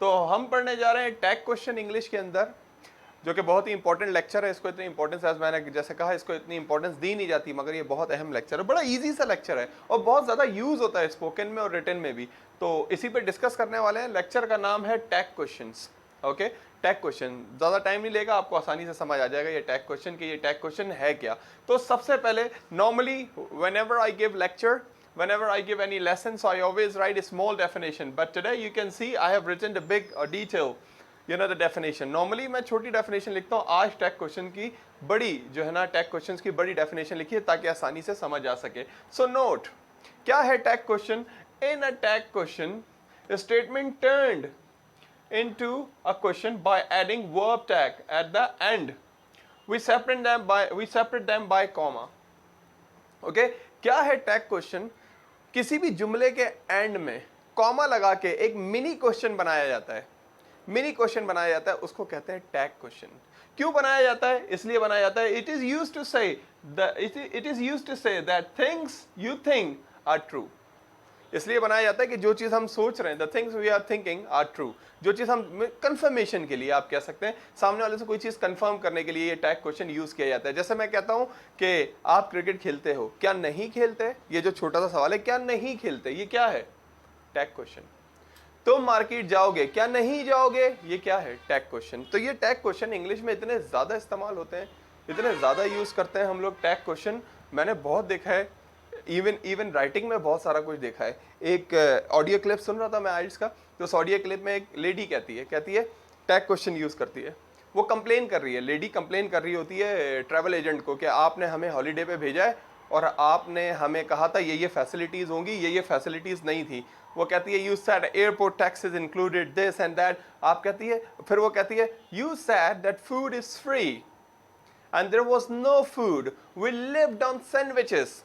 तो हम पढ़ने जा रहे हैं टैग क्वेश्चन इंग्लिश के अंदर, जो कि बहुत ही इंपॉर्टेंट लेक्चर है। इसको इतनी इंपॉर्टेंस, आज मैंने जैसे कहा, इसको इतनी इंपॉर्टेंस दी नहीं जाती, मगर ये बहुत अहम लेक्चर है, बड़ा इजी सा लेक्चर है और बहुत ज़्यादा यूज़ होता है स्पोकन में और रिटन में भी। तो इसी पे डिस्कस करने वाले हैं। लेक्चर का नाम है tag questions. Okay, tag question ज़्यादा टाइम नहीं लेगा, आपको आसानी से समझ आ जाएगा ये टैग क्वेश्चन कि ये टैग क्वेश्चन है क्या। तो सबसे पहले, normally whenever I give lecture, whenever I give any lessons, I always write a small definition, but today you can see I have written the big detail, the definition. Normally मैं छोटी definition लिखता हूँ, आज tag question की बड़ी जो है ना, टैग क्वेश्चंस की बड़ी definition लिखी है ताकि आसानी से समझ आ सके। So note, क्या है tag question? In a tag question, a statement turned into a question by adding verb tag at the end. We separate them by comma. Okay, क्या है टैग क्वेश्चन? किसी भी जुमले के एंड में कॉमा लगा के एक मिनी क्वेश्चन बनाया जाता है। मिनी क्वेश्चन बनाया जाता है, उसको कहते हैं टैग क्वेश्चन। क्यों बनाया जाता है? इसलिए बनाया जाता है, it is used to say that things you think are true. इसलिए बनाया जाता है कि जो चीज हम सोच रहे हैं, the things we are thinking are true, जो चीज हम कंफर्मेशन के लिए, आप कह सकते हैं सामने वाले से कोई चीज कंफर्म करने के लिए ये टैग क्वेश्चन यूज किया जाता है। जैसे मैं कहता हूं कि आप क्रिकेट खेलते हो, क्या नहीं खेलते? ये जो छोटा सा सवाल है, क्या नहीं खेलते, ये क्या है? Tag question. तुम मार्केट जाओगे, क्या नहीं जाओगे, ये क्या है? Tag question. तो ये टैग क्वेश्चन इंग्लिश में इतने ज्यादा इस्तेमाल होते हैं, इतने ज्यादा यूज करते हैं हम लोग टैग क्वेश्चन। मैंने बहुत देखा है, इवन राइटिंग में बहुत सारा कुछ देखा है। एक ऑडियो क्लिप सुन रहा था मैं आइल्स का, तो उस ऑडियो क्लिप में एक लेडी कहती है टैग क्वेश्चन यूज करती है। वो कंप्लेन कर रही है, लेडी कंप्लेन कर रही होती है ट्रैवल एजेंट को कि आपने हमें हॉलीडे पे भेजा है और आपने हमें कहा था ये फैसिलिटीज होंगी, ये फैसिलिटीज नहीं थी। वो कहती है, you said airport taxes included this and that. आप कहती है, फिर वो कहती है, you said that food is free and there was no food, we lived on sandwiches.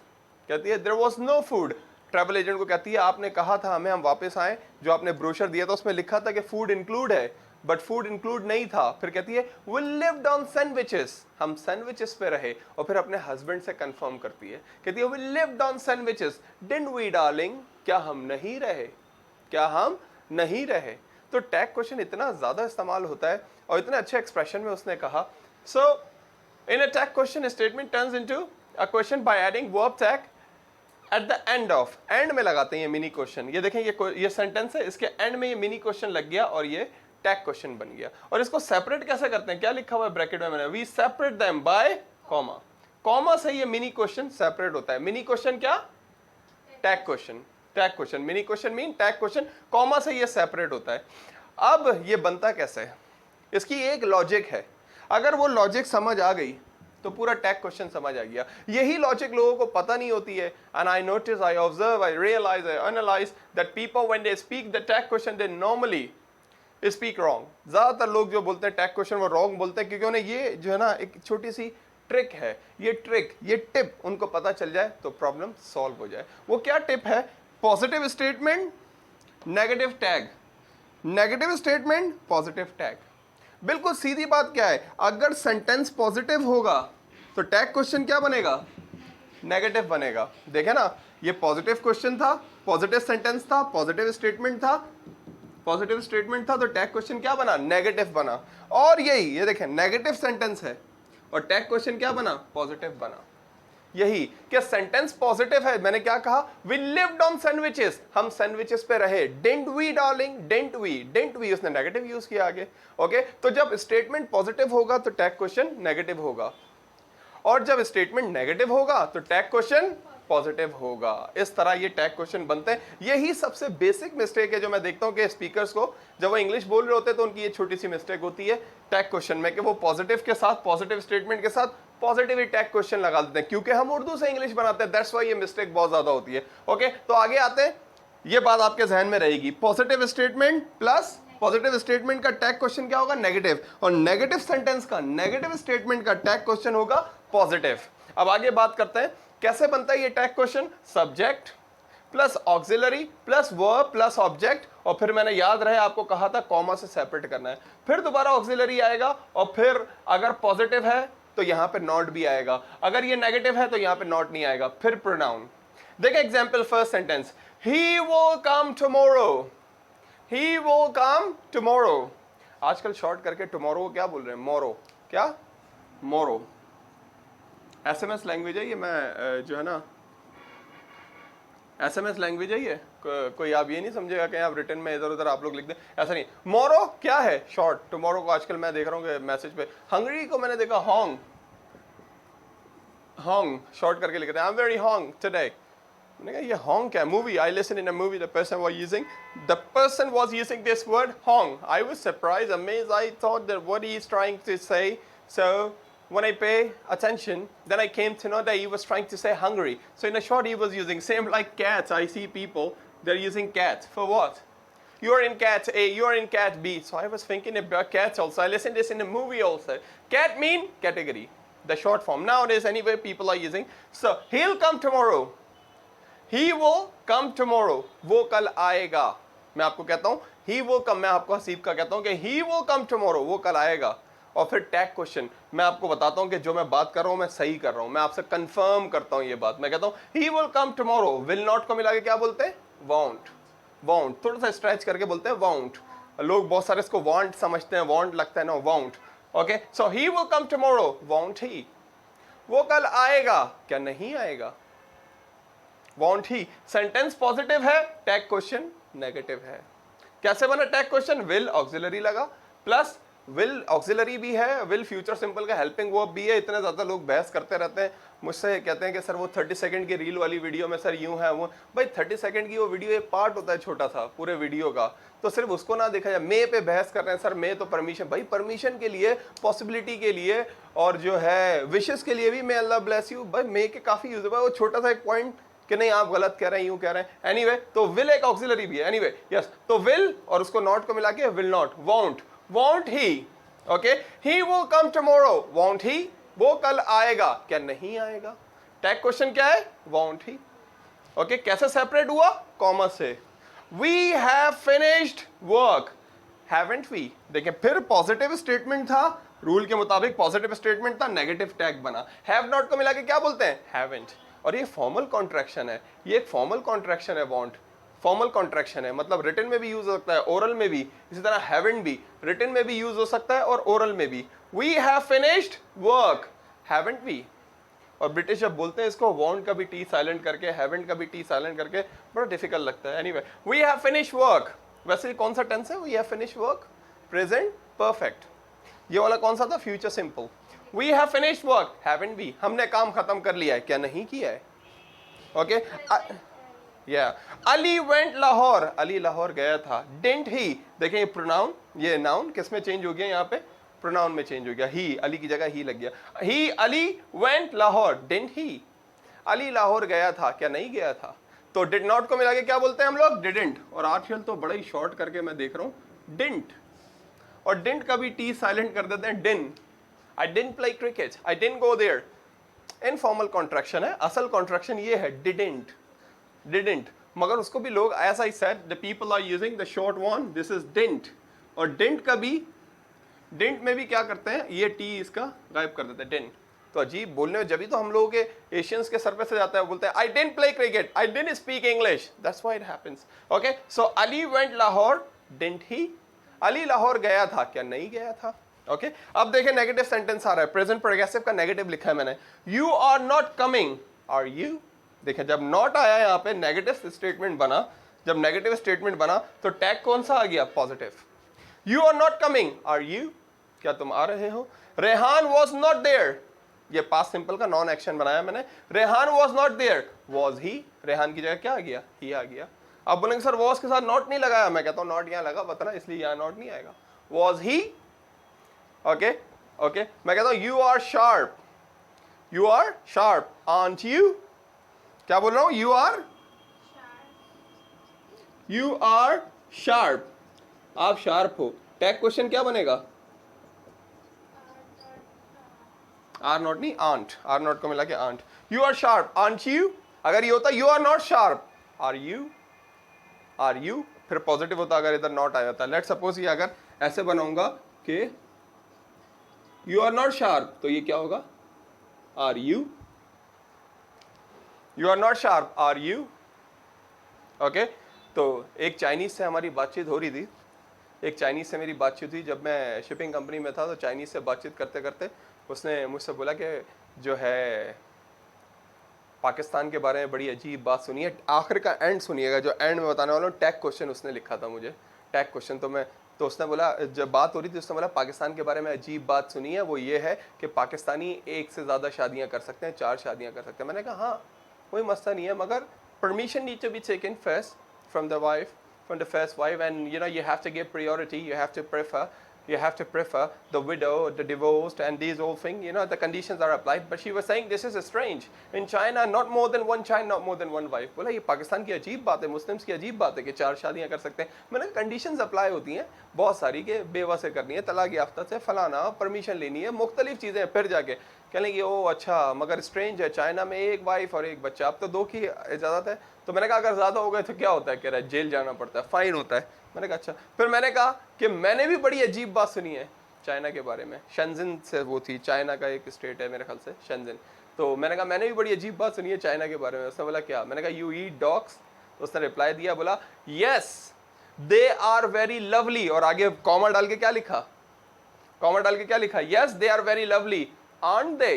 कहती है there was no food. Travel agent को कहती है, आपने कहा था हमें, हम वापस आए, जो आपने ब्रोशर दिया था उसमें लिखा था कि फूड इंक्लूड है, बट फूड इंक्लूड नहीं था। फिर कहती है, वी लिव्ड ऑन सैंडविचेस, हम सैंडविचेस पे रहे। और फिर अपने हस्बैंड से कंफर्म करती है, कहती है, we lived on sandwiches, didn't we darling, क्या हम नहीं रहे, क्या हम नहीं रहे। तो टैग क्वेश्चन इतना ज्यादा इस्तेमाल होता है और इतने अच्छे एक्सप्रेशन में उसने कहा। So in a tag question, statement turns into a question by adding verb tag at the end of. End में लगाते हैं ये मिनी क्वेश्चन। ये देखें, ये सेंटेंस है, इसके एंड में ये मिनी क्वेश्चन लग गया और ये टैग क्वेश्चन बन गया। और इसको सेपरेट कैसे करते हैं? क्या लिखा हुआ है ब्रैकेट में मैंने? We separate them by comma. Comma से ये मिनी क्वेश्चन सेपरेट होता है। मिनी क्वेश्चन क्या? Tag question. Tag question, mini question mean tag question, comma से ये सेपरेट होता है। अब ये बनता कैसे है? इसकी एक लॉजिक है, अगर वो लॉजिक समझ आ गई तो पूरा टैग क्वेश्चन समझ आ गया। यही लॉजिक लोगों को पता नहीं होती है। And I notice, I observe, I realise, I analyse that people when they speak the tag question they normally speak wrong. ज्यादातर लोग जो बोलते हैं टैग क्वेश्चन वो रॉन्ग बोलते हैं, क्योंकि उन्हें ये जो है ना, एक छोटी सी ट्रिक है, ये ट्रिक, ये टिप उनको पता चल जाए तो प्रॉब्लम सॉल्व हो जाए। वो क्या टिप है? Positive statement, negative tag, negative statement, positive tag. बिल्कुल सीधी बात क्या है, अगर सेंटेंस पॉजिटिव होगा तो टैग क्वेश्चन क्या बनेगा? नेगेटिव बनेगा। देखे ना, ये पॉजिटिव क्वेश्चन था, पॉजिटिव सेंटेंस था, पॉजिटिव स्टेटमेंट था, पॉजिटिव स्टेटमेंट था, तो टैग क्वेश्चन क्या बना? नेगेटिव बना। और यही, ये देखें, नेगेटिव सेंटेंस है और टैग क्वेश्चन क्या बना? पॉजिटिव बना। यही कि सेंटेंस पॉजिटिव है, मैंने क्या कहा? वी लिव्ड ऑन सैंडविचेस, हम सैंडविचेस पे रहे। Didn't we darling, didn't we, उसने नेगेटिव यूज किया आगे। ओके, तो जब स्टेटमेंट पॉजिटिव होगा तो टैग क्वेश्चन नेगेटिव होगा, और जब स्टेटमेंट नेगेटिव होगा तो टैग क्वेश्चन पॉजिटिव होगा। इस तरह ये टैग क्वेश्चन बनते हैं। यही सबसे बेसिक मिस्टेक है जो मैं देखता हूं कि स्पीकर्स को, जब वो इंग्लिश बोल रहे होते हैं तो उनकी ये छोटी सी मिस्टेक होती है टैग क्वेश्चन में, कि वो पॉजिटिव के साथ, पॉजिटिव स्टेटमेंट के साथ पॉजिटिव ही टैग क्वेश्चन लगा देते हैं, क्योंकि हम उर्दू से इंग्लिश बनाते हैं। दैट्स व्हाई ये मिस्टेक बहुत ज्यादा होती है। ओके, तो आगे आते हैं, ये बात आपके जहन में रहेगी। Positive statement plus positive statement का टैग क्वेश्चन क्या होगा? नेगेटिव, और नेगेटिव सेंटेंस का, नेगेटिव स्टेटमेंट का टैग क्वेश्चन होगा पॉजिटिव। अब आगे बात करते हैं कैसे बनता है ये tag question. Subject plus auxiliary plus verb plus object, और फिर मैंने याद रहे आपको कहा था कॉमा से सेपरेट करना है, फिर दोबारा ऑक्सिलरी आएगा, और फिर अगर पॉजिटिव है तो यहां पे नॉट भी आएगा, अगर ये नेगेटिव है तो यहां पे नॉट नहीं आएगा, फिर प्रोनाउन। देखिए example, first sentence, he will come tomorrow, he will come tomorrow. आजकल शॉर्ट करके टुमारो को क्या बोल रहे हैं? मोरो। क्या? मोरो। एसएमएस लैंग्वेज है ये। मैं जो है ना एसएमएस लैंग्वेज है ये। कोई आप ये नहीं समझेगा कि आप रिटर्न में इधर उधर आप लोग लिख दें, ऐसा नहीं। मोरो क्या है? शॉर्ट। टुमारो को आजकल मैं देख रहा हूँ कि मैसेज पे हंगरी को मैंने देखा होंग, होंग शॉर्ट करके लिख रहे हैं, I am very hong today. मैंने कहा ये होंग क्या? Movie, I listen in a movie, the person was using this word hong. I was surprised, amazed, I thought that what he is trying to say. So when I pay attention, then I came to know that he was trying to say hungry. So in a short, he was using same like cats. I see people, they're using cat for what? You're in cat A, you're in cat B. So I was thinking about cats also. I listened this in a movie also. Cat mean category, the short form. Nowadays, anyway, people are using. So he'll come tomorrow. He will come tomorrow. वो कल आएगा। मैं आपको कहता हूँ he will come, मैं आपको हसीब का कहता हूँ कि he will come tomorrow, वो कल आएगा। और फिर टैग क्वेश्चन, मैं आपको बताता हूं कि जो मैं बात कर रहा हूं मैं सही कर रहा हूं, मैं आपसे कंफर्म करता हूं ये बात। मैं कहता हूं ही will come tomorrow, will not को मिला के क्या बोलते हैं? वॉन्ट। वॉन्ट थोड़ा सा स्ट्रेच करके बोलते हैं वॉन्ट। लोग बहुत सारे इसको वॉन्ट समझते हैं, वॉन्ट लगता है ना, won't. Okay, so he will come tomorrow, won't he. वो कल आएगा, क्या नहीं आएगा? Won't he. सेंटेंस पॉजिटिव है, टैग क्वेश्चन नेगेटिव है। कैसे बना टैग क्वेश्चन? विल ऑक्सिलरी लगा, प्लस विल ऑक्सिलरी भी है, विल फ्यूचर सिंपल का हेल्पिंग वर्ब भी है। इतने ज़्यादा लोग बहस करते रहते हैं मुझसे, कहते हैं कि सर वो 30 सेकंड की रील वाली वीडियो में सर यूं है वो। भाई 30 सेकंड की वो वीडियो एक पार्ट होता है छोटा सा पूरे वीडियो का, तो सिर्फ उसको ना देखा जाए। मे पे बहस कर रहे हैं सर, मे तो परमिशन, भाई परमिशन के लिए, पॉसिबिलिटी के लिए और जो है विशेस के लिए भी मे अल्लाह ब्लेस यू, भाई मे के काफ़ी यूज है। वो छोटा सा एक पॉइंट कि नहीं आप गलत कह रहे हैं, यूं कह रहे हैं। एनीवे तो विल एक ऑक्सिलरी भी है। एनीवे यस, तो विल और उसको नॉट को मिला के will not, won't. Won't he, okay, he will come tomorrow, won't he. वो कल आएगा, क्या नहीं आएगा? टैग क्वेश्चन क्या है? Won't he. ओके, कैसे सेपरेट हुआ? कॉमा से। We have finished work, haven't we. देखिए फिर पॉजिटिव स्टेटमेंट था, रूल के मुताबिक पॉजिटिव स्टेटमेंट था, नेगेटिव टैग बना। हैव नॉट को मिला के क्या बोलते हैं? हैवंट। और ये फॉर्मल कॉन्ट्रैक्शन है, ये एक फॉर्मल कॉन्ट्रैक्शन है वॉन्ट, फॉर्मल कॉन्ट्रैक्शन है, मतलब रिटन में भी यूज हो सकता है, ओरल में भी। इसी तरह हैवंट भी रिटन में भी यूज हो सकता है और ओरल में भी। We have finished work, haven't we. और ब्रिटिश जब बोलते हैं इसको वॉन्ट का भी टी साइलेंट करके, हैवंट का भी टी साइलेंट करके, बड़ा डिफिकल्ट लगता है। Anyway, we have finished work. वैसे कौन सा टेंस है? We have finished work, present perfect. ये वाला कौन सा था? Future simple. We have finished work, haven't we. हमने काम खत्म कर लिया है, क्या नहीं किया है? ओके, अली वेंट लाहौर, अली लाहौर गया था। डिडंट ही, देखें ये प्रोनाउन, ये नाउन किस में चेंज हो गया? यहाँ पे प्रोनाउन में चेंज हो गया। ही, अली की जगह ही लग गया। He, Ali went Lahore, didn't he. Ali Lahore गया था, क्या नहीं गया था? तो डिड नॉट को मिला के क्या बोलते हैं हम लोग? डिडंट। और आजकल तो बड़ा ही शॉर्ट करके मैं देख रहा हूँ डिडंट, और डिडंट का भी टी साइलेंट कर देते हैं, डिन। I didn't play cricket, I didn't go there. Informal contraction है, असल कॉन्ट्रैक्शन ये है डिडंट, डिडंट। मगर उसको भी लोग ऐसा ही said, the people are using the short one, this is didn't. और डिडंट का भी, डिडंट में भी क्या करते हैं? ये टी इसका गायब कर देते हैं, डिडंट। तो अजीब बोलने में, जब भी तो हम लोगों के एशियंस के सर पे से जाता है, बोलते हैं आई didn't play cricket, I didn't speak English, that's why it happens. Okay, so Ali went Lahore, didn't he. Ali Lahore गया था, क्या नहीं गया था? ओके, अब देखें नेगेटिव सेंटेंस आ रहा है, प्रेजेंट प्रोग्रेसिव का नेगेटिव लिखा है मैंने। You are not coming, are you? देखें जब नॉट आया यहाँ पे नेगेटिव स्टेटमेंट बना, जब नेगेटिव स्टेटमेंट बना तो टैग कौन सा आ गया? Positive. You are not coming, are you? क्या तुम आ रहे हो? रेहान वॉज नॉट देयर, ये पास्ट सिंपल का नॉन एक्शन बनाया मैंने। Rehan was not there, was he. Rehan की जगह क्या आ गया? ही आ गया। अब बोलेंगे सर वॉज के साथ नॉट नहीं लगाया, मैं कहता हूँ नॉट यहाँ लगा पता ना, इसलिए यहाँ नॉट नहीं आएगा। Was he, okay okay. मैं कहता हूँ you are sharp, you are sharp, aren't you? क्या बोल रहा हूं? यू आर शार्प, आप शार्प हो। टैग क्वेश्चन क्या बनेगा? आर नॉट नहीं, आंट। आर नॉट को मिला के aren't. You are sharp, aren't you? अगर ये होता you are not sharp, are you? Are you फिर पॉजिटिव होता अगर इधर नॉट आ जाता। लेट सपोज ये अगर ऐसे बनाऊंगा कि यू आर नॉट शार्प, तो ये क्या होगा? Are you? You are not sharp, are you? Okay, तो एक चाइनीज़ से हमारी बातचीत हो रही थी, एक चाइनीज़ से मेरी बातचीत हुई जब मैं शिपिंग कंपनी में था। तो चाइनीज़ से बातचीत करते करते उसने मुझसे बोला कि जो है पाकिस्तान के बारे में बड़ी अजीब बात सुनी है। आखिर का एंड सुनिएगा, जो एंड में बताने वाला हूँ। टैग क्वेश्चन उसने लिखा था मुझे, टैग क्वेश्चन। तो उसने बोला, जब बात हो रही थी उसने बोला पाकिस्तान के बारे में अजीब बात सुनी है, वो ये है कि पाकिस्तानी एक से ज़्यादा शादियाँ कर सकते हैं, 4 शादियाँ कर सकते हैं। मैंने कहा हाँ कोई मसला नहीं है, मगर permission need to be taken first from the wife, from the first wife, and you have to give priority, you have to prefer the widow, the divorced, and these all things, the conditions are applied. But she was saying this is strange in China, not more than one child, not more than one wife. बोला ये पाकिस्तान की अजीब बात है, Muslims की अजीब बात है कि 4 शादियां कर सकते हैं। मैंने कंडीशंस अप्लाई होती हैं बहुत सारी, के बेवा से करनी है, तलाक याफ्ता से फलाना, परमिशन लेनी है, मुख्तलिफ चीज़ें। फिर जाके कहने की ओ अच्छा, मगर स्ट्रेंज है, चाइना में एक वाइफ और एक बच्चा, अब तो 2 की इजाज़त है। तो मैंने कहा अगर ज़्यादा हो गए तो क्या होता है? कह रहा है जेल जाना पड़ता है, फ़ाइन होता है। मैंने कहा अच्छा। फिर मैंने कहा कि मैंने भी बड़ी अजीब बात सुनी है चाइना के बारे में। शेंजन से वो थी, चाइना का एक स्टेट है मेरे ख्याल से, शेंजन। तो मैंने कहा मैंने भी बड़ी अजीब बात सुनी है चाइना के बारे में। उसने बोला क्या? मैंने कहा यू ईट डॉग्स। तो उसने रिप्लाई दिया, बोला yes they are very lovely, और आगे कॉमा डाल के क्या लिखा? कॉमा डाल के क्या लिखा? Yes they are very lovely aren't they,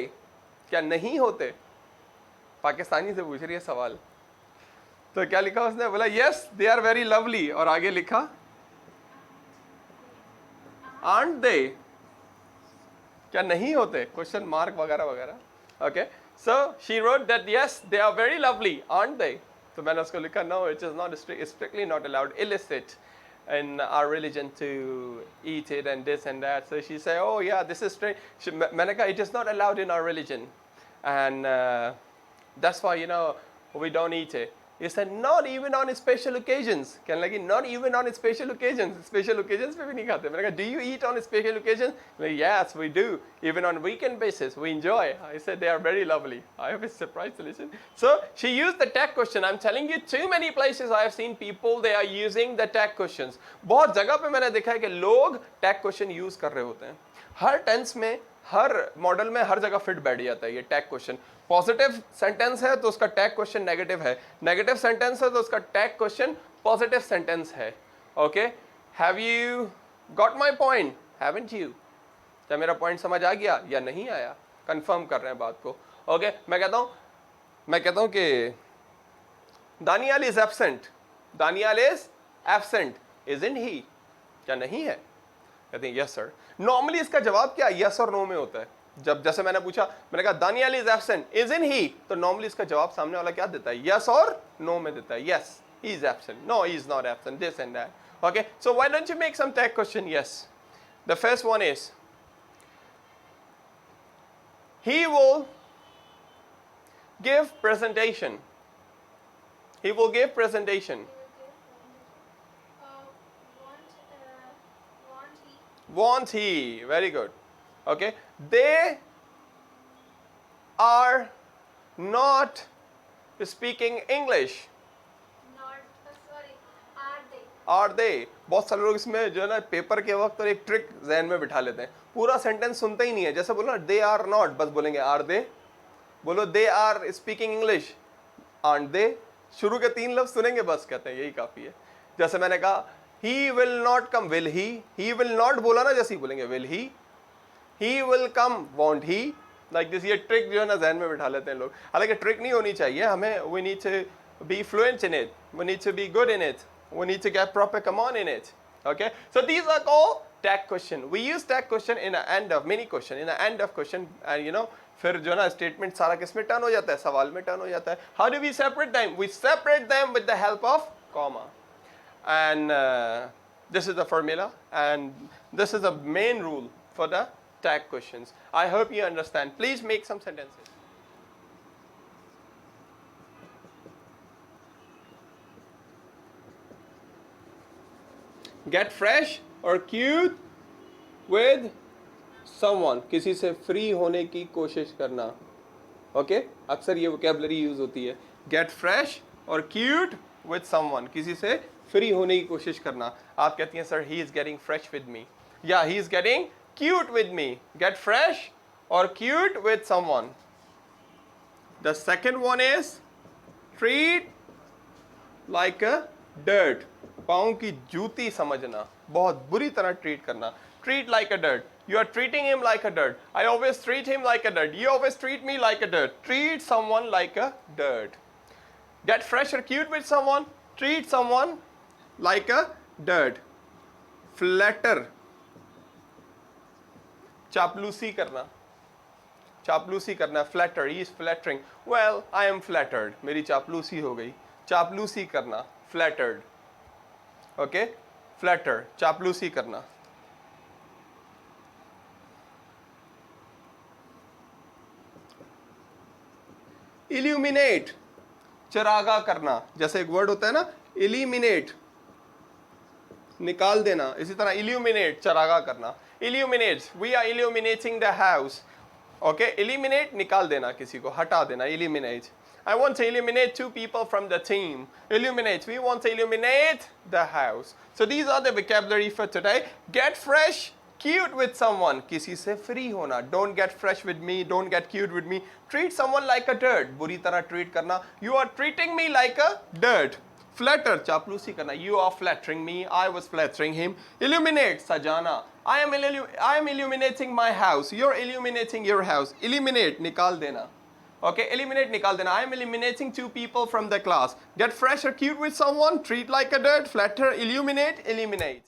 क्या नहीं होते? पाकिस्तानी से पूछ रही है सवाल। तो क्या लिखा उसने? बोला yes they are very lovely, और आगे लिखा आर्न्ट दे, क्या नहीं होते? क्वेश्चन मार्क वगैरह वगैरह। Okay, so she wrote that yes they are very lovely aren't they. तो मैंने उसको लिखा no it is not strictly not allowed, illicit in our religion to eat it and this and that. So she said, oh yeah, this is strange. मैंने कहा it is not allowed in our religion, and that's why we don't eat it. He said not even on special occasions. कहने लगी not even on special occasions. Special occasions पे भी नहीं खाते। मैंने कहा do you eat on special occasions? Like, yes we do, even on weekend basis we enjoy. I said they are very lovely. I have a surprise solution. So she used the tag question. I'm telling you, too many places I have seen people they are using the tag questions. बहुत जगह पे मैंने देखा है कि लोग tag question use कर रहे होते हैं। हर टेंस में, हर मॉडल में, हर जगह फिट बैठ जाता है ये टैग क्वेश्चन। पॉजिटिव सेंटेंस है तो उसका टैग क्वेश्चन नेगेटिव है, नेगेटिव सेंटेंस है तो उसका टैग क्वेश्चन पॉजिटिव सेंटेंस है। Okay, have you got my point? Haven't you? क्या मेरा पॉइंट समझ आ गया या नहीं आया? कंफर्म कर रहे हैं बात को। ओके, मैं कहता हूं कि Daniyal is absent, Daniyal is absent, isn't he? क्या नहीं है? कहते हैं यस सर। नॉर्मली इसका जवाब क्या यस और नो में होता है। जब जैसे मैंने पूछा, मैंने कहा Daniyal is absent, isn't he? तो नॉर्मली इसका जवाब सामने वाला क्या देता है? यस और नो में देता है। Yes he is absent, no he is not absent, this and that. Okay, so why don't you make some tag question? Yes, the first one is he will give presentation. He will give presentation. Want he? Very good. Okay, they are not speaking English. Are they? बहुत सारे लोग इसमें जो है ना paper के वक्त और एक ट्रिक जहन में बिठा लेते हैं, पूरा सेंटेंस सुनते ही नहीं है। जैसे बोलो ना दे आर नॉट, बस बोलेंगे आर दे। बोलो they are speaking English, aren't they. शुरू के 3 लफ्ज सुनेंगे बस, कहते हैं यही काफी है। जैसे मैंने कहा he will not come, will he will not बोला ना, जैसे ही बोलेंगे will he will come, want he, like this. ये ट्रिक जो है ना जहन में बिठा लेते हैं लोग, हालांकि ट्रिक नहीं होनी चाहिए हमें। We need to be fluent in it, we need to be good in it, we need to get proper command in it. Okay, so these are called tag question. We use tag question in the end of many question, in the end of question, and फिर जो ना statement सारा किस में turn हो जाता है? सवाल में टर्न हो जाता है। How do we separate them? We separate them with the help of comma, and this is the formula, and this is the main rule for the tag questions. I hope you understand. Please make some sentences. Get fresh or cute with someone. किसी से free होने की कोशिश करना। Okay, अक्सर ये vocabulary use होती है। Get fresh or cute with someone, किसी से फ्री होने की कोशिश करना। आप कहती हैं sir he is getting fresh with me, या he is getting cute with me. Get fresh or cute with someone. The second one is treat like a dirt, पाँव की जूती समझना, बहुत बुरी तरह ट्रीट करना. Treat like a dirt. You are treating him like a dirt. I always treat him like a dirt. You always treat me like a dirt. Treat someone like a dirt. Get fresh or cute with someone. Treat someone like a dirt. Flatter. चापलूसी करना. चापलूसी करना. Flatter. He is flattering. Well, I am flattered. मेरी चापलूसी हो गई. चापलूसी करना. Flattered. Okay? Flatter. चापलूसी करना. इल्यूमिनेट, चरागा करना. जैसे एक वर्ड होता है ना, इलिमिनेट, निकाल देना. इसी तरह इल्यूमिनेट, चरागा करना. Illuminate, we are illuminating the house. Okay, eliminate, निकाल देना, किसी को हटा देना. Illuminate. I want to eliminate 2 people from the team. Illuminate, we want to illuminate the house. So these are the vocabulary for today. Get fresh, cute with someone. किसी से free होना. Don't get fresh with me. Don't get cute with me. Treat someone like a dirt. बुरी तरह treat करना. You are treating me like a dirt. Flatter, चापलूसी करना. You are flattering me. I was flattering him. Illuminate, सजाना. I am illuminating my house. You're illuminating your house. Eliminate, निकाल देना. Okay, eliminate, निकाल देना. I am eliminating 2 people from the class. Get fresh or cute with someone. Treat like a dirt. Flatter, illuminate, eliminate.